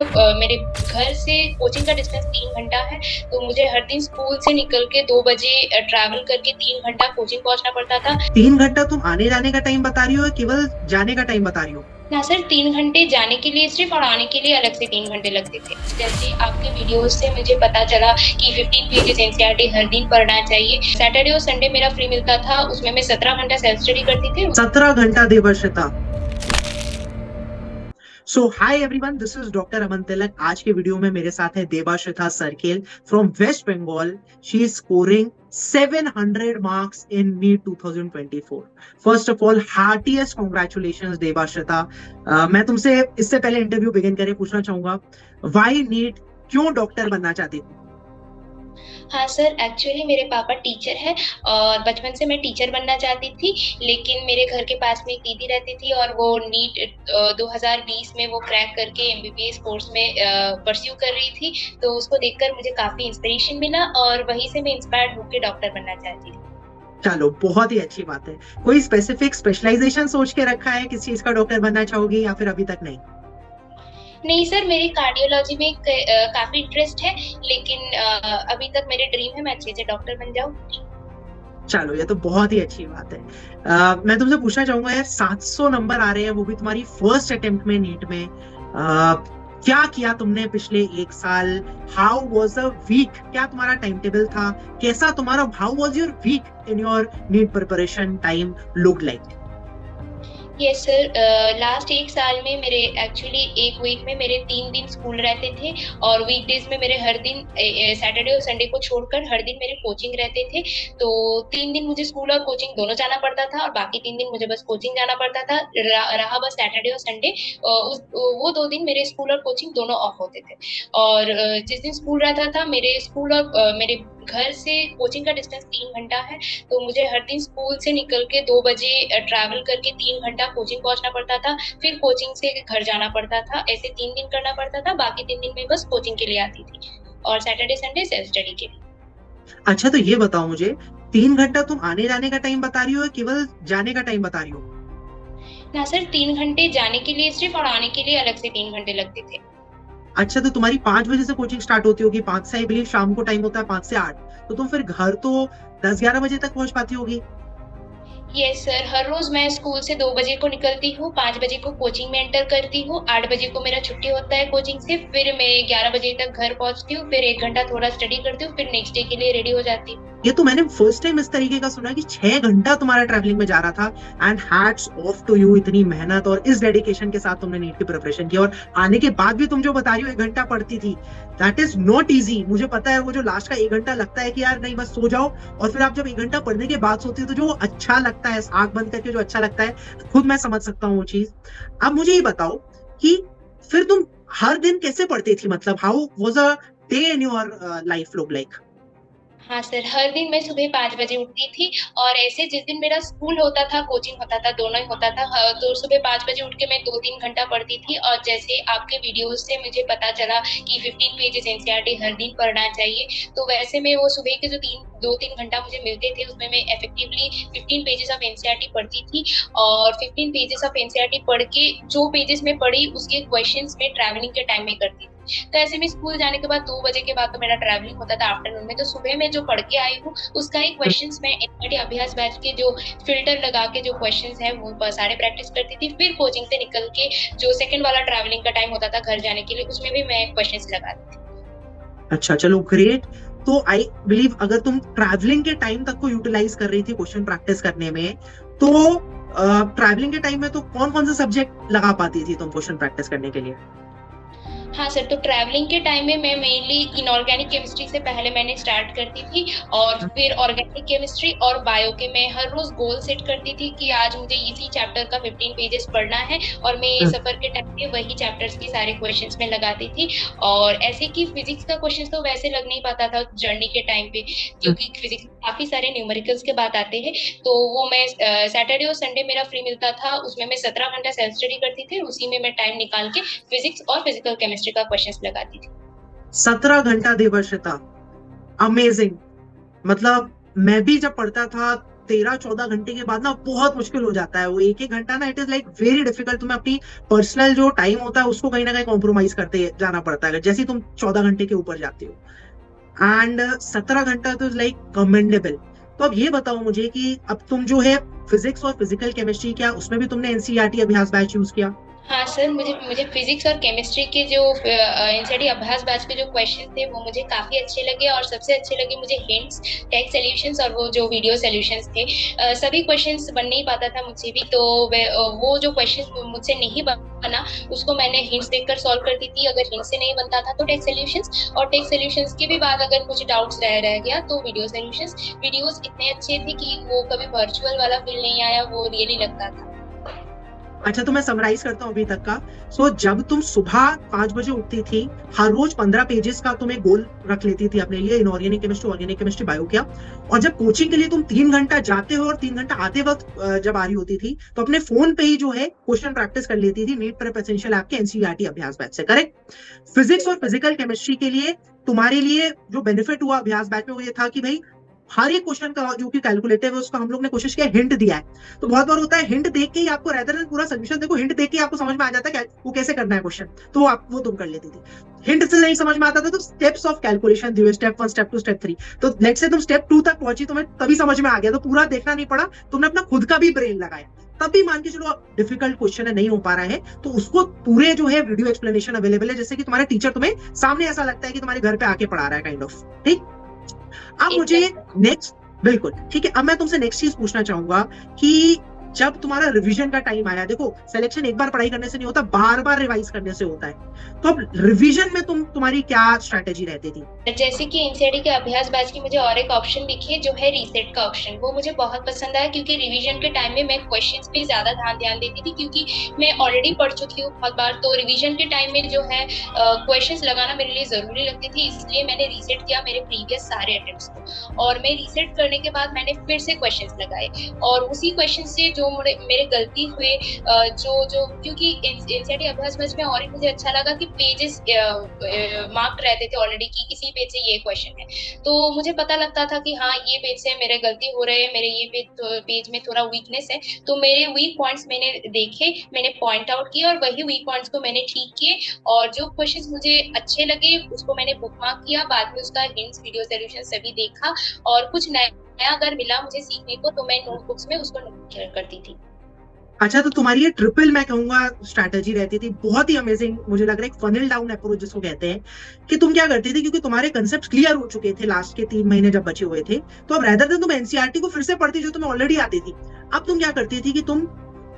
मेरे घर से कोचिंग का डिस्टेंस 3 घंटा है, तो मुझे हर दिन स्कूल से निकल के 2 बजे ट्रैवल करके 3 घंटा कोचिंग पहुँचना पड़ता था। 3 घंटा तुम आने जाने का टाइम बता रही हो या केवल जाने का टाइम बता रही हो? ना सर, 3 घंटे जाने के लिए सिर्फ़ और आने के लिए अलग से 3 घंटे लगते थे। जैसे आपके वीडियोज़ से मुझे पता चला कि 15 पेजेज़ एनसीईआरटी हर दिन पढ़ना चाहिए। सैटरडे और संडे मेरा फ्री मिलता था, उसमें मैं 17 घंटा सेल्फ स्टडी करती थी। 17 घंटा Devarshita. So hi everyone, this is doctor Aman Tilak. आज के वीडियो में मेरे साथ है Devashrita Sarkhel from West Bengal. She is scoring 700 marks in NEET 2024। First of all heartiest congratulations Devashrita. मैं तुमसे इससे पहले इंटरव्यू बिगिन करे पूछना चाहूंगा, व्हाई नीट? क्यों डॉक्टर बनना चाहती थी? हाँ सर, एक्चुअली मेरे पापा टीचर हैं और बचपन से मैं टीचर बनना चाहती थी, लेकिन मेरे घर के पास में एक दीदी रहती थी और वो नीट 2020 में वो क्रैक करके एमबीबीएस कोर्स में परस्यू कर रही थी, तो उसको देखकर मुझे काफ़ी इंस्पिरेशन मिला और वहीं से मैं इंस्पायर्ड होकर डॉक्टर बनना चाहती थी। चलो, बहुत ही अच्छी बात है। कोई स्पेसिफिक स्पेशलाइजेशन सोच के रखा है, किस चीज का डॉक्टर बनना चाहोगी या फिर अभी तक नहीं? नहीं सर, मेरी कार्डियोलॉजी में काफ़ी इंटरेस्ट है, लेकिन अभी तक मेरे ड्रीम है मैं अच्छे से डॉक्टर बन जाऊँ। चलो, ये तो बहुत ही अच्छी बात है। मैं तुमसे पूछना चाहूंगा यार, 700 नंबर आ रहे हैं, वो भी तुम्हारी फर्स्ट अटेम्प्ट में नीट में। क्या किया तुमने पिछले एक साल? How was a week? क्या तुम्हारा टाइम टेबल था? कैसा तुम्हारा, how was your week in your NEET preparation time look like? Yes sir, last 1 साल में मेरे एक्चुअली 1 वीक में मेरे 3 दिन स्कूल रहते थे और वीकडेज़ में मेरे हर दिन सैटरडे और संडे को छोड़कर हर दिन मेरे कोचिंग रहते थे। तो 3 दिन मुझे स्कूल और कोचिंग दोनों जाना पड़ता था और बाकी 3 दिन मुझे बस कोचिंग जाना पड़ता था। रहा बस सैटरडे और संडे, वो 2 दिन मेरे स्कूल और कोचिंग दोनों ऑफ होते थे। और जिस दिन स्कूल रहता था, मेरे स्कूल और मेरे घर से कोचिंग का डिस्टेंस 3 घंटा है, तो मुझे हर दिन स्कूल से निकल के 2 बजे ट्रैवल करके 3 घंटा कोचिंग पहुँचना पड़ता था, फिर कोचिंग से घर जाना पड़ता था। ऐसे 3 दिन करना पड़ता था, बाकी 3 दिन मैं बस कोचिंग के लिए आती थी और सैटरडे संडे सेल्फ स्टडी के लिए। अच्छा, तो ये बताओ मुझे, 3 घंटा तुम आने जाने का टाइम बता रही हो या केवल जाने का टाइम बता रही हो? ना सर, 3 घंटे जाने के लिए सिर्फ और आने के लिए अलग से 3 घंटे लगते थे। अच्छा, तो तुम्हारी 5 बजे से कोचिंग स्टार्ट होती होगी, 5 से आई बिलीव शाम को टाइम होता है, 5 से 8। तो तुम फिर घर तो 10-11 बजे तक पहुंच पाती होगी। यस सर, हर रोज मैं स्कूल से 2 बजे को निकलती हूँ, 5 बजे को कोचिंग में एंटर करती हूँ, 8 बजे को मेरा छुट्टी होता है कोचिंग से, फिर मैं 11 बजे तक घर पहुँचती हूँ, फिर 1 घंटा थोड़ा स्टडी करती हूँ, फिर नेक्स्ट डे के लिए रेडी हो जाती हूँ। ये तो मैंने फर्स्ट टाइम इस तरीके का सुना कि 6 घंटा तुम्हारा ट्रैवलिंग में जा रहा था। And hats off to you, इतनी मेहनत और इस डेडिकेशन के साथ तुमने नीट की प्रिपरेशन की, और आने के बाद भी तुम जो बता रही हो 1 घंटा पढ़ती थी, दैट इज नॉट इजी। मुझे पता है वो जो लास्ट का 1 घंटा लगता है कि यार नहीं बस सो जाओ, और फिर आप जब 1 घंटा पढ़ने के बाद सोती हो तो जो अच्छा लगता है, आंख बंद करके जो अच्छा लगता है, खुद मैं समझ सकता हूँ वो चीज। अब मुझे ये बताओ कि फिर तुम हर दिन कैसे पढ़ती थी, मतलब how was a day in your life look like? हाँ सर, हर दिन मैं सुबह 5 बजे उठती थी और ऐसे जिस दिन मेरा स्कूल होता था, कोचिंग होता था, दोनों ही होता था, तो सुबह 5 बजे उठ के मैं 2-3 घंटा पढ़ती थी और जैसे आपके वीडियोज़ से मुझे पता चला कि 15 पेजेज़ एनसीईआरटी हर दिन पढ़ना चाहिए, तो वैसे मैं वो सुबह के जो 2-3 घंटा मुझे मिलते थे, उसमें मैं इफेक्टिवली 15 पेजेज़ ऑफ एनसीईआरटी पढ़ती थी और 15 पेजेज़ ऑफ एनसीईआरटी पढ़ के जो पेजेज़ मैं पढ़ी, उसके क्वेश्चंस मैं ट्रैवलिंग के टाइम में करती थी। तो ऐसे में स्कूल जाने के बाद 2 बजे के बाद तो मेरा ट्रैवलिंग होता था आफ्टरनून में, तो सुबह में जो पढ़ के आई हूँ उसका ही क्वेश्चंस मैं एनसीईआरटी अभ्यास बैच के जो फिल्टर लगा के जो क्वेश्चंस हैं वो सारे प्रैक्टिस करती थी। फिर कोचिंग से निकल के जो सेकंड वाला ट्रैवलिंग का टाइम होता था घर जाने के लिए, उसमें भी मैं क्वेश्चंस लगाती थी। अच्छा, चलो ग्रेट। तो आई बिलीव अगर तुम ट्रैवलिंग के टाइम तक को यूटिलाइज कर रही थी क्वेश्चन प्रैक्टिस करने में, तो ट्रैवलिंग के टाइम में तो कौन कौन से सब्जेक्ट लगा पाती थी तुम क्वेश्चन प्रैक्टिस करने के लिए? हाँ सर, तो ट्रैवलिंग के टाइम में मैं मेनली इनऑर्गेनिक केमिस्ट्री से पहले मैंने स्टार्ट करती थी और फिर ऑर्गेनिक केमिस्ट्री और बायो के मैं हर रोज गोल सेट करती थी कि आज मुझे इसी चैप्टर का 15 पेजेस पढ़ना है और मैं ये सफर के टाइम पे वही चैप्टर्स के सारे क्वेश्चंस में लगाती थी। और ऐसे कि फिजिक्स का क्वेश्चन तो वैसे लग नहीं पाता था जर्नी के टाइम पे, क्योंकि फिजिक्स में काफी सारे न्यूमेरिकल्स के बात आते हैं, तो वो मैं सैटरडे और संडे मेरा फ्री मिलता था, उसमें मैं 17 घंटा सेल्फ स्टडी करती थी, उसी में मैं टाइम निकाल के फिजिक्स और फिजिकल केमिस्ट्री का क्वेश्चंस लगाती थी। 17 घंटा देवर्षिता, अमेजिंग। मतलब मैं भी जब पढ़ता था 13-14 घंटे के बाद ना बहुत मुश्किल हो जाता है वो 1-1 घंटा ना, it is like very difficult. तुम्हें अपनी पर्सनल जो टाइम होता है उसको कहीं ना कहीं कॉम्प्रोमाइज करते जाना पड़ता है जैसे ही तुम 14 घंटे के ऊपर जाते हो। एंड 17 घंटा तो इज लाइक कमेंडेबल। तो अब ये बताओ मुझे कि अब तुम जो है फिजिक्स और फिजिकल केमिस्ट्री, क्या उसमें भी तुमने एनसीईआरटी अभ्यास बैच यूज किया? हाँ सर, मुझे मुझे फिजिक्स और केमिस्ट्री के जो एनसीईआरटी अभ्यास बैच के जो क्वेश्चन थे वो मुझे काफी अच्छे लगे, और सबसे अच्छे लगे मुझे हिंट्स, टेक्स्ट सॉल्यूशंस और वो जो वीडियो सॉल्यूशंस थे। सभी क्वेश्चंस बन नहीं पाता था मुझसे भी, तो वो जो क्वेश्चन मुझसे नहीं बना उसको मैंने हिंट्स देखकर सॉल्व करती थी। अगर हिंट से नहीं बनता था तो टेक्स्ट सॉल्यूशंस, और टेक्स्ट सॉल्यूशंस के भी बाद अगर कुछ डाउट्स रह गया तो वीडियो सॉल्यूशंस। वीडियोस इतने अच्छे थे कि वो कभी वर्चुअल वाला फील नहीं आया, वो रियली लगता था। अच्छा, तो मैं समराइज करता हूँ अभी तक का। सो जब तुम सुबह 5 बजे उठती थी, हर रोज 15 पेजेस का तुम्हें गोल रख लेती थी अपने लिए, inorganic chemistry, organic chemistry, bio क्या, और जब कोचिंग के लिए तुम 3 घंटा जाते हो और 3 घंटा आते वक्त जब आ रही होती थी तो अपने फोन पे ही जो है क्वेश्चन प्रैक्टिस कर लेती थी नीट प्रेप एसेंशियल ऐप के एनसीईआरटी अभ्यास बैच से, करेक्ट? फिजिक्स और फिजिकल केमिस्ट्री के लिए तुम्हारे लिए जो बेनिफिट हुआ अभ्यास बैच में वो ये था कि भाई हर एक क्वेश्चन का जो कि कैलकुलेटिव है उसका हम लोग ने कोशिश किया, हिंट दिया है। तो बहुत बार होता है हिंट देख के ही आपको, रेदर देन पूरा सोल्यूशन देखो, हिंट देख के आपको समझ में आ जाता है वो कैसे करना है क्वेश्चन, तो वो तुम कर लेती थी। हिंट से नहीं समझ में आता था तो स्टेप्स ऑफ कैलकुलेशन दिए, स्टेप 1, स्टेप 2, स्टेप 3। तो लेट्स से तुम स्टेप 2 तक पहुंची, तुम्हें तभी समझ में आ गया, तो पूरा देखना नहीं पड़ा, तुमने अपना खुद का भी ब्रेन लगाया। तब भी मान के चलो डिफिकल्ट क्वेश्चन है, नहीं हो पा रहा है, तो उसको पूरे जो है वीडियो एक्सप्लेनेशन अवेलेबल है, जैसे कि तुम्हारे टीचर तुम्हें सामने ऐसा लगता है कि तुम्हारे घर पे आके पढ़ा रहा है, काइंड ऑफ। ठीक, अब मुझे नेक्स्ट, बिल्कुल ठीक है, अब मैं तुमसे नेक्स्ट चीज पूछना चाहूंगा कि जब तुम्हारा रिवीजन का टाइम आया, देखो सिलेक्शन एक बार पढ़ाई करने से नहीं होता, बार बार रिवाइज करने से होता है, तो अब रिवीजन में तुम्हारी क्या स्ट्रेटेजी रहती थी? जैसे कि एनसीईआरटी के अभ्यास बैच की मुझे और एक ऑप्शन दिखी जो है रीसेट का ऑप्शन, वो मुझे बहुत पसंद आया, क्योंकि रिवीजन के टाइम में मैं क्वेश्चंस पे ज्यादा ध्यान देती थी, क्योंकि मैं ऑलरेडी पढ़ चुकी हूँ बहुत बार। तो रिवीजन के टाइम में जो है क्वेश्चंस लगाना मेरे लिए जरूरी लगती थी, इसलिए मैंने रीसेट किया मेरे प्रीवियस सारे अटेम्प्ट्स को, और मैं रीसेट करने के बाद मैंने फिर से क्वेश्चंस लगाए, और उसी क्वेश्चन से जो मेरे गलती हुए, जो क्योंकि एनसीईआरटी अभ्यास बैच में और मुझे अच्छा लगा कि पेजेस मार्क्ड रहते थे ऑलरेडी कि इसी पेज से ये क्वेश्चन है, तो मुझे पता लगता था कि हाँ ये पेज से मेरे गलती हो रहे हैं, मेरे ये पेज में थोड़ा वीकनेस है, तो मेरे वीक पॉइंट्स मैंने देखे, मैंने पॉइंट आउट किया, और वही वीक पॉइंट्स को मैंने ठीक किए, और जो क्वेश्चंस मुझे अच्छे लगे उसको मैंने बुकमार्क किया, बाद में उसका हिंट्स, वीडियो सॉल्यूशन सभी देखा, और कुछ नया अगर मिला मुझे सीखने को तो मैं नोटबुक्स में उसको नोट करती थी। अच्छा, तो तुम्हारी ये ट्रिपल मैं कहूंगा स्ट्रैटेजी रहती थी, बहुत ही अमेजिंग, मुझे लग रहा है एक फनल डाउन अप्रोच जिसको कहते हैं, कि तुम क्या करती थी, क्योंकि तुम्हारे कंसेप्ट क्लियर हो चुके थे लास्ट के 3 महीने जब बचे हुए थे, तो अब रेदर देन तुम एनसीईआरटी को फिर से पढ़ती जो तुम्हें ऑलरेडी आती थी, अब तुम क्या करती थी कि तुम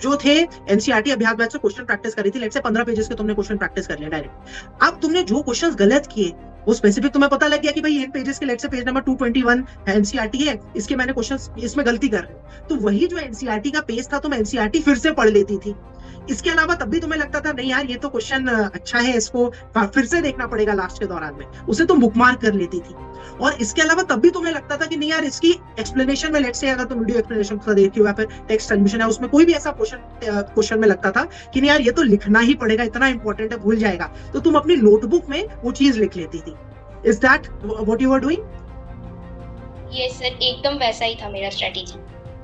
जो थे एनसीईआरटी अभ्यास बैच से क्वेश्चन प्रैक्टिस करी थी, लेट्स से 15 पेजेस के तुमने क्वेश्चन प्रैक्टिस कर लिया डायरेक्ट। अब तुमने जो क्वेश्चंस गलत किए वो स्पेसिफिक तुम्हें पता लग गया कि भाई इन पेजेस के let's say page number 221 NCERT है, इसके मैंने क्वेश्चंस इसमें गलती कर रही हूं, तो वही जो एनसीईआरटी का पेज था तुम एनसीईआरटी फिर से पढ़ लेती थी। इसके अलावा तब भी तुम्हें लगता था नहीं यार ये तो क्वेश्चन अच्छा है, इसको फिर से देखना पड़ेगा लास्ट के दौरान में, उसे तुम बुकमार्क कर लेती थी। और इसके अलावा तब भी तुम्हें लगता था कि नहीं यार इसकी एक्सप्लेनेशन में, लेट्स से अगर तुम वीडियो एक्सप्लेनेशन देखी हो या फिर टेक्स्ट सॉल्यूशन है, उसमें कोई भी ऐसा क्वेश्चन में लगता था कि नहीं यार ये तो लिखना ही पड़ेगा, इतना इंपॉर्टेंट है, भूल जाएगा, तो तुम अपनी नोटबुक में वो चीज लिख लेती थी। Is that what you are doing? Yes sir, एकदम वैसा ही था मेरा स्ट्रेटेजी।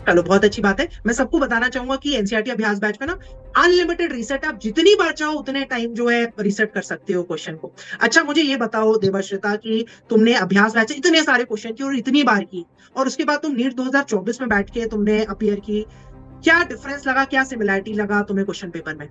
चलो बहुत अच्छी बात है। मैं सबको बताना चाहूंगा कि एनसीईआरटी अभ्यास बैच में ना अनलिमिटेड रीसेट, आप जितनी बार चाहो उतने टाइम जो है रीसेट कर सकते हो क्वेश्चन को। अच्छा, मुझे ये बताओ देवश्रिता कि तुमने अभ्यास बैच इतने सारे क्वेश्चन की और इतनी बार की, और उसके बाद तुम नीट 2024 में बैठ के तुमने अपीयर की, क्या डिफरेंस लगा, क्या सिमिलैरिटी लगा तुम्हें क्वेश्चन पेपर में?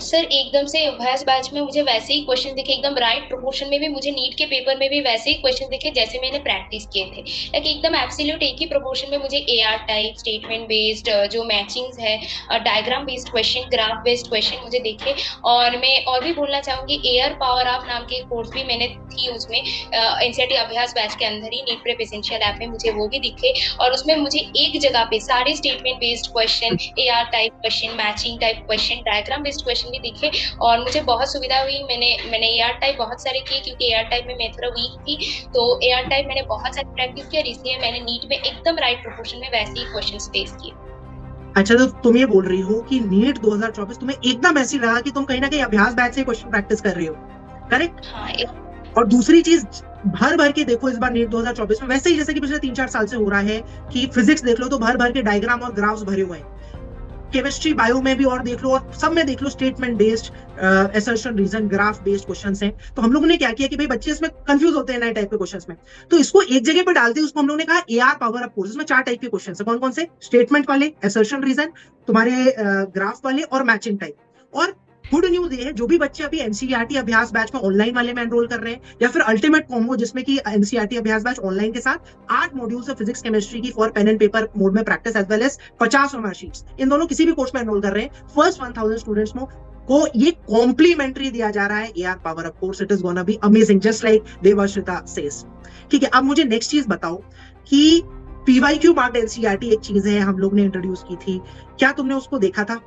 सर एकदम से अभ्यास बैच में मुझे वैसे ही क्वेश्चन दिखे, एकदम राइट प्रोपोर्शन में भी, मुझे नीट के पेपर में भी वैसे ही क्वेश्चन दिखे जैसे मैंने प्रैक्टिस किए थे, लाइक एकदम एब्सोल्यूट एक ही प्रोपोर्शन में मुझे एआर टाइप, स्टेटमेंट बेस्ड जो मैचिंग्स है, diagram based question, graph based question मुझे दिखे। और मैं और भी बोलना चाहूंगी, एआर पावर ऑफ नाम के कोर्स भी मैंने थी उसमें एनसीईआरटी अभ्यास बैच के अंदर ही, नीट प्रेप एसेंशियल ऐप में मुझे वो भी दिखे, और उसमें मुझे एक जगह पे सारे statement based question, AR type question, matching type question, diagram based question भी दिखे, और मुझे बहुत सुविधा हुई। मैंने एआर टाइप बहुत सारे किए, क्योंकि एआर टाइप में मैं थोड़ा वीक थी, तो एआर टाइप मैंने बहुत सारी प्रैक्टिस किया, इसलिए मैंने नीट में एकदम राइट प्रोपोर्शन में वैसे ही क्वेश्चंस फेस किए। अच्छा, तो तुम ये बोल रही हो कि नीट 2024 तुम्हें एकदम ऐसी लगा कि तुम कहीं ना कहीं अभ्यास बैच से क्वेश्चन प्रैक्टिस कर रही हो, करेक्ट? हाँ। और दूसरी चीज भर भर के देखो इस बार नीट 2024 में, वैसे ही जैसे कि पिछले 3-4 साल से हो रहा है कि फिजिक्स देख लो तो भर भर के डायग्राम और ग्राफ्स भरे हुए हैं, केमिस्ट्री बायो में भी और देख लो, और सब में देख लो statement based, assertion reason graph based questions हैं। तो हम लोगों ने क्या किया कि भाई बच्चे इसमें कंफ्यूज होते हैं नए टाइप के क्वेश्चंस में, तो इसको एक जगह पे डालते हैं, उसको हम लोगों ने कहा एआर पावर अप कोर्स। इसमें 4 टाइप के क्वेश्चन है, कौन कौन से? स्टेटमेंट वाले, असर्शन रीजन, तुम्हारे ग्राफ वाले और मैचिंग टाइप। और गुड न्यूज ये है, जो भी बच्चे अभी एनसीईआरटी अभ्यास बैच में ऑनलाइन वाले में एनरोल कर रहे हैं, या फिर अल्टीमेट कॉम्बो जिसमें कि एनसीईआरटी अभ्यास बैच ऑनलाइन के साथ 8 मॉड्यूल्स है फिजिक्स केमिस्ट्री की for pen and paper mode में practice as well as 50 sheets, इन दोनों किसी भी कोर्स में एनरोल कर रहे हैं, फर्स्ट 1000 स्टूडेंट्स को ये कॉम्प्लीमेंट्री दिया जा रहा है AR power up course. It is gonna be amazing just like Devashrita says. ठीक है, अब मुझे नेक्स्ट चीज बताओ कि पीवाईक्यू मार्क्ड एनसीईआरटी एक चीज है हम लोग ने इंट्रोड्यूस की थी, क्या तुमने उसको देखा था?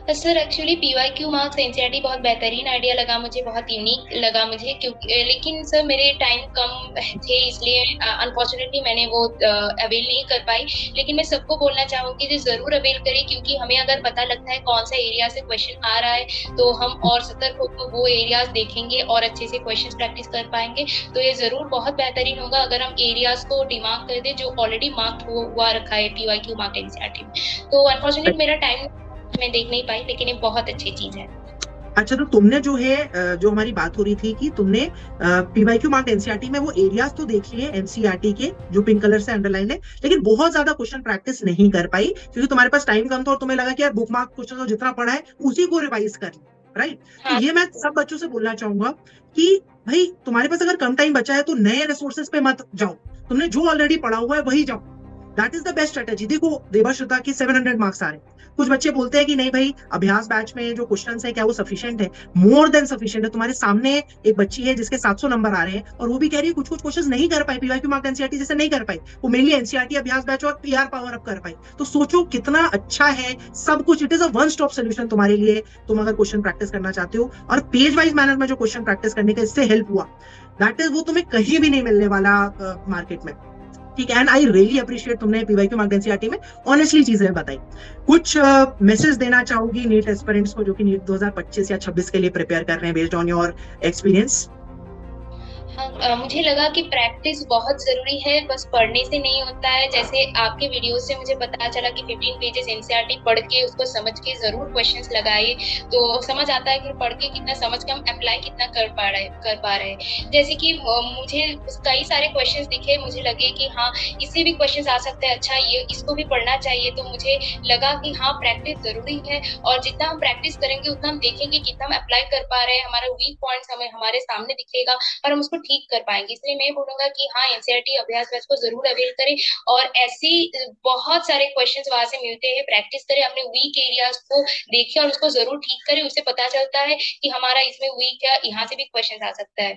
Sir actually PYQ marks NCERT बहुत बेहतरीन आइडिया लगा मुझे, बहुत यूनिक लगा मुझे, क्योंकि लेकिन सर मेरे टाइम कम थे, इसलिए अनफॉर्चुनेटली मैंने वो अवेल नहीं कर पाई। लेकिन मैं सबको बोलना चाहूंगी कि जरूर अवेल करें, क्योंकि हमें अगर पता लगता है कौन सा एरिया से क्वेश्चन आ रहा है तो हम और सतर्क होकर वो एरियाज देखेंगे और अच्छे से क्वेश्चन प्रैक्टिस कर पाएंगे। तो ये जरूर बहुत बेहतरीन होगा अगर हम एरियाज को डिमार्क कर दें जो ऑलरेडी मार्क हुआ रखा है पीवाईक्यू मार्क एनसीईआरटी में। तो अनफॉर्चुनेटली मेरा टाइम मैं देख नहीं पाई, लेकिन ये बहुत अच्छी चीज है। अच्छा, तो तुमने जो है जो हमारी बात हो रही थी कि तुमने पीवाईक्यू मार्क्ड एनसीईआरटी में वो एरियाज तो देख लिए एनसीईआरटी के जो पिंक कलर से अंडरलाइन है, लेकिन बहुत ज्यादा क्वेश्चन प्रैक्टिस नहीं कर पाई क्योंकि तुम्हारे पास टाइम कम था और तुम्हें लगा कि यार बुक मार्क क्वेश्चन तो जितना पढ़ा है उसी को रिवाइज कर, राइट? तो हाँ ये मैं सब बच्चों से बोलना चाहूंगा कि भाई तुम्हारे पास अगर कम टाइम बचा है तो नए रिसोर्सेज पे मत जाओ, तुमने जो ऑलरेडी पढ़ा हुआ है वही जाओ, that is the best strategy. देखो देवाश्रिता के 700 मार्क्स आ रहे हैं, कुछ बच्चे बोलते हैं कि नहीं भाई अभ्यास बैच में जो क्वेश्चंस है क्या वो सफिशिएंट है? मोर देन सफिशिएंट है। तुम्हारे सामने एक बच्ची है जिसके 700 नंबर आ रहे हैं और वो भी कह रही है कुछ कुछ क्वेश्चंस नहीं कर पाई, पीवाईक्यू मार्क्ड एनसीईआरटी जैसे नहीं कर पाई, वो मेनली एनसीईआरटी अभ्यास बैच और पीआर पावर अप कर पाई। तो सोचो कितना अच्छा है सब कुछ, it is a one stop solution तुम्हारे लिए, तुम अगर क्वेश्चन प्रैक्टिस करना चाहते हो। और पेज वाइज मैनर में जो क्वेश्चन प्रैक्टिस करने का इससे हेल्प हुआ, दैट इज वो तुम्हें कहीं भी नहीं मिलने वाला मार्केट में। ठीक है, एंड आई रियली अप्रिशिएट तुमने पीवाईक्यू मार्क्ड एनसीईआरटी में ऑनेस्टली चीजें बताई। कुछ मैसेज देना चाहूंगी नीट एस्पिरेंट्स को जो कि नीट 2025 या 26 के लिए प्रिपेयर कर रहे हैं बेस्ड ऑन योर एक्सपीरियंस? हाँ, मुझे लगा कि प्रैक्टिस बहुत जरूरी है, बस पढ़ने से नहीं होता है। जैसे आपके वीडियो से मुझे पता चला कि 15 पेजेस एनसीईआरटी पढ़ के उसको समझ के जरूर क्वेश्चंस लगाइए, तो समझ आता है कि पढ़ के कितना समझ के हम अप्लाई कितना कर पा रहे हैं। जैसे कि मुझे कई सारे क्वेश्चंस दिखे, मुझे लगे कि हाँ इससे भी क्वेश्चंस आ सकते हैं, अच्छा ये इसको भी पढ़ना चाहिए। तो मुझे लगा कि हाँ प्रैक्टिस जरूरी है, और जितना हम प्रैक्टिस करेंगे उतना हम देखेंगे कितना हम अप्लाई कर पा रहे हैं, हमारा वीक पॉइंट्स हमें हमारे सामने दिखेगा और हम उसको ठीक कर पाएंगे। इसलिए मैं बोलूंगा कि हाँ एनसीईआरटी अभ्यास बैच को जरूर अवेल करें, और ऐसी बहुत सारे क्वेश्चंस वहां से मिलते हैं, प्रैक्टिस करें, अपने वीक एरियाज को देखें और उसको जरूर ठीक करें। उससे पता चलता है कि हमारा इसमें वीक है, यहाँ से भी क्वेश्चन आ सकता है।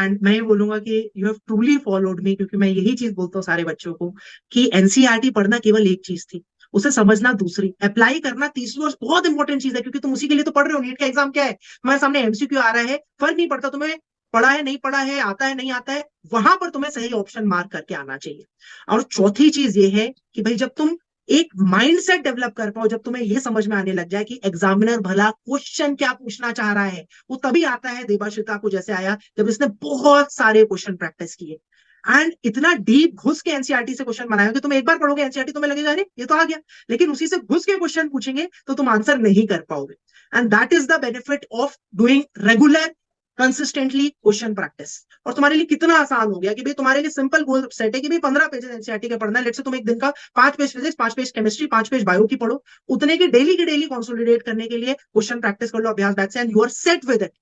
एंड मैं ये बोलूंगा कि you have truly followed me, क्योंकि मैं यही चीज बोलता हूँ सारे बच्चों को कि एनसीईआरटी पढ़ना केवल एक चीज थी, उसे समझना दूसरी, अप्लाई करना तीसरी, और बहुत इंपॉर्टेंट चीज है क्योंकि तुम उसी के लिए तो पढ़ रहे हो। नीट का एग्जाम क्या है? तुम्हारे सामने एमसीक्यू आ रहा है, फर्क नहीं पड़ता तुम्हें पढ़ा है नहीं पढ़ा है, आता है नहीं आता है, वहां पर तुम्हें सही ऑप्शन मार्क करके आना चाहिए। और चौथी चीज ये है कि भाई जब तुम एक माइंडसेट डेवलप कर पाओ, जब तुम्हें ये समझ में आने लग जाए कि एग्जामिनर भला क्वेश्चन क्या पूछना चाह रहा है, वो तभी आता है देवाश्रिता को जैसे आया जब इसने बहुत सारे क्वेश्चन प्रैक्टिस किए एंड इतना डीप घुस के एनसीईआरटी से क्वेश्चन बनाया कि तुम एक बार पढ़ोगे एनसीईआरटी तुम्हें लगेगा अरे ये तो आ गया, लेकिन उसी से घुस के क्वेश्चन पूछेंगे तो तुम आंसर नहीं कर पाओगे। And that is the benefit of doing regular consistently question practice. और तुम्हारे लिए कितना आसान हो गया कि भाई तुम्हारे लिए सिंपल गोल सेट है कि भाई 15 पेजेस एनसीईआरटी का पढ़ना है, लेट्स से तुम एक दिन का 5 page physics, 5 page chemistry, 5 page bio की पढ़ो, उतने की डेली कंसोलिडेट करने के लिए क्वेश्चन प्रैक्टिस कर लो अभ्यास बैच से, and you are set with it.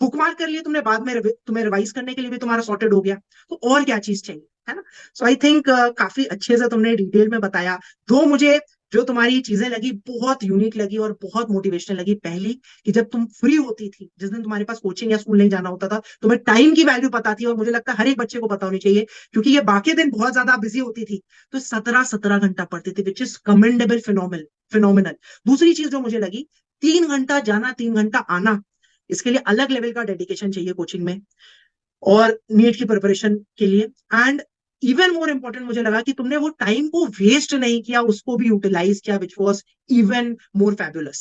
Bookmark कर लिए तुमने, बाद में तुम्हें रिवाइज करने के लिए भी तुम्हारा सॉर्टेड हो गया, तो और क्या चीज चाहिए, है ना? सो आई थिंक काफी अच्छे से तुमने डिटेल में बताया। दो मुझे जो तुम्हारी चीजें लगी बहुत यूनिक लगी और बहुत मोटिवेशनल लगी, पहली कि जब तुम फ्री होती थी, जिस दिन तुम्हारे पास कोचिंग या स्कूल नहीं जाना होता था, तुम्हें टाइम की वैल्यू पता थी, और मुझे लगता है हर एक बच्चे को पता होनी चाहिए क्योंकि ये बाकी दिन बहुत ज्यादा बिजी होती थी, तो 17-17 घंटा पढ़ती थी, विच इज कमेंडेबल, फिनोमिनल। दूसरी चीज जो मुझे लगी, 3 घंटा जाना 3 घंटा आना, इसके लिए अलग लेवल का डेडिकेशन चाहिए कोचिंग में और नीट की प्रिपरेशन के लिए। एंड इवन मोर इंपॉर्टेंट मुझे लगा कि तुमने वो टाइम को वेस्ट नहीं किया, उसको भी यूटिलाइज किया, which was even more fabulous.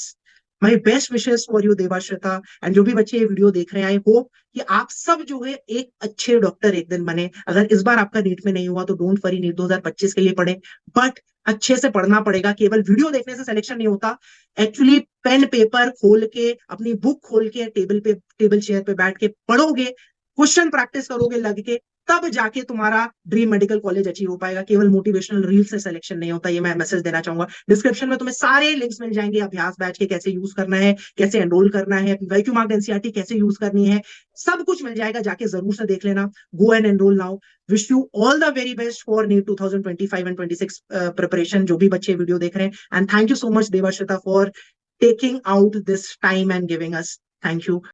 My best wishes for you Devashrita, and जो भी बच्चे ये वीडियो देख रहे हैं, आई होप कि आप सब जो है एक अच्छे डॉक्टर एक दिन बने। अगर इस बार आपका नीट में नहीं हुआ तो डोंट वरी, नीट 2025 के लिए पढ़े, बट अच्छे से पढ़ना पड़ेगा। केवल वीडियो देखने से सिलेक्शन नहीं होता, एक्चुअली पेन पेपर खोल के, अपनी बुक खोल के, टेबल चेयर पे बैठ के पढ़ोगे, क्वेश्चन प्रैक्टिस करोगे लग के, तब जाके तुम्हारा ड्रीम मेडिकल कॉलेज अचीव हो पाएगा। केवल मोटिवेशनल रील से सिलेक्शन नहीं होता, ये मैं मैसेज देना चाहूंगा। डिस्क्रिप्शन में तुम्हें सारे लिंक्स मिल जाएंगे, अभ्यास बैच के कैसे यूज करना है, कैसे एनरोल करना है, वैक्यूम मार्क्ड एनसीईआरटी कैसे यूज करनी है, सब कुछ मिल जाएगा, जाके जरूर से देख लेना। Go and enrol now. Wish you all the very best for NEET 2025 and 26 preparation, जो भी बच्चे वीडियो देख रहे हैं। And thank you so much Devashrita for taking out this time and giving us. Thank you.